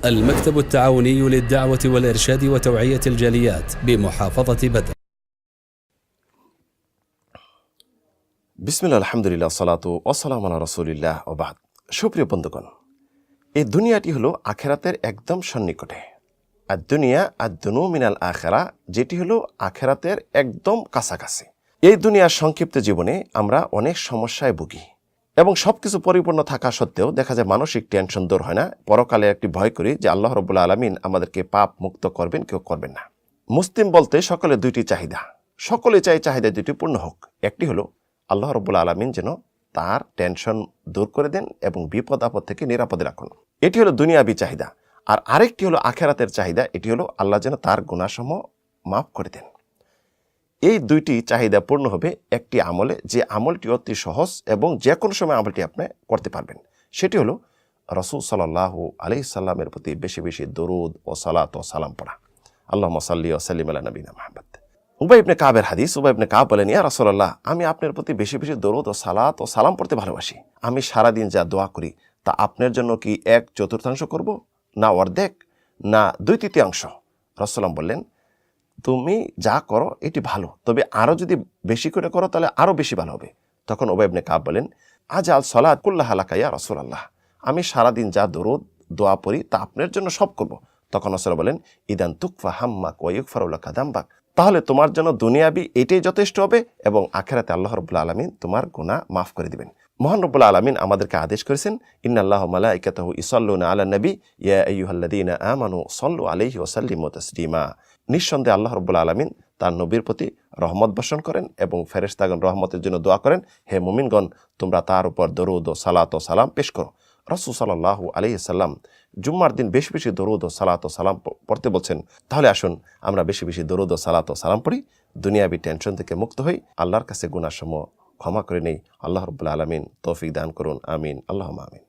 المكتب التعاوني للدعوة والإرشاد وتوعية الجاليات بمحافظة بدر। বিসমিল্লাহ, আলহামদুলিল্লাহ, সালাতু ওয়াসসালামু আলা রাসূলিল্লাহ ওয়া বা'দ। সুপ্রিয় বন্ধুগণ, এই দুনিয়াটি হলো আখেরাতের একদম সন্নিকটে। আর দুনিয়া আর দুনু মিনাল আখেরা, যেটি হলো আখেরাতের একদম কাছাকাছি। এই দুনিয়ার সংক্ষিপ্ত জীবনে আমরা অনেক সমস্যায় ভুগি এবং সবকিছু পরিপূর্ণ থাকা সত্ত্বেও দেখা যায় মানসিক টেনশন দূর হয় না। পরকালে একটি ভয় করি যে আল্লাহ রাব্বুল আলামিন আমাদেরকে পাপ মুক্ত করবেন, কেউ করবেন না। মুসলিম বলতে সকলে দুইটি চাহিদা, সকলে চাই চাহিদা দুইটি পূর্ণ হোক। একটি হলো আল্লাহ রাব্বুল আলামিন যেন তার টেনশন দূর করে দেন এবং বিপদ আপদ থেকে নিরাপদে রাখুন, এটি হলো দুনিয়াবী চাহিদা। আর আরেকটি হলো আখেরাতের চাহিদা, এটি হলো আল্লাহ যেন তার গুনাহসমূহ মাফ করে দেন। এই দুইটি চাহিদা পূর্ণ হবে একটি আমলে, যে আমলটি অতি সহজ এবং যে কোনো সময় আমলটি আপনি করতে পারবেন। সেটি হলো রাসূল সাল্লাল্লাহু আলাইহি সাল্লামের প্রতি বেশি বেশি দরুদ ও সালাত ও সালাম পড়া। আল্লাহুম্মা সাল্লি ওয়া সাল্লিম আলা নবিনা মুহাম্মদ। উবাই ইবনে কাবের হাদিস। উবাই ইবনে কাব বলেন, ইয়া রাসূলুল্লাহ, আমি আপনার প্রতি বেশি বেশি দরুদ ও সালাত ও সালাম পড়তে ভালোবাসি। আমি সারাদিন যা দোয়া করি তা আপনার জন্য কি 1/4 করব, না অর্ধেক, না 2/3? রাসূলুল্লাহ বললেন, তুমি যা করো এটি ভালো, তবে আরও যদি বেশি করে করো তাহলে আরও বেশি ভালো হবে। তখন উবাই ইবনে কাব বলেন, আজআল সালাত কুল্লাহা লাকা ইয়া রাসূলুল্লাহ, আমি সারাদিন যা দরুদ দোয়া পড়ি তা আপনার জন্য সব করব। তখন রাসূল বলেন, ইদান তুকফা হাম্মাক ওয়া ইগফারু লাকা যামবাক, তাহলে তোমার জন্য দুনিয়াবি এটাই যথেষ্ট হবে এবং আখিরাতে আল্লাহ রাব্বুল আলামিন তোমার গুনাহ মাফ করে দিবেন। মহান রব্বুল আলামিন আমাদেরকে আদেশ করেছেন, ইন্নাল্লাহা ওয়া মালাইকাতাহু ইউসাল্লুনা আলান নবী ইয়া আইয়ুহাল্লাযীনা আমানু সাল্লু আলাইহি ওয়া সাল্লিমু তাসলিমা। নিঃসন্দেহে আল্লাহ রাব্বুল আলামিন তার নবীর প্রতি রহমত বর্ষণ করেন এবং ফেরেশতাগণ রহমতের জন্য দোয়া করেন, হে মুমিনগণ, তোমরা তার উপর দরুদ ও সালাত ও সালাম পেশ করো। রাসূল সাল্লাল্লাহু আলাইহি সাল্লাম জুম্মার দিন বেশি বেশি দরুদ ও সালাত ও সালাম পড়তে বলছেন। তাহলে আসুন আমরা বেশি বেশি দরুদ ও সালাত ও সালাম পড়ি, দুনিয়াবি টেনশন থেকে মুক্ত হই, আল্লাহর কাছে গুনাহসমূহ ক্ষমা করে নেই। আল্লাহ রাব্বুল আলামিন তৌফিক দান করুন। আমিন, আল্লাহুম্মা আমিন।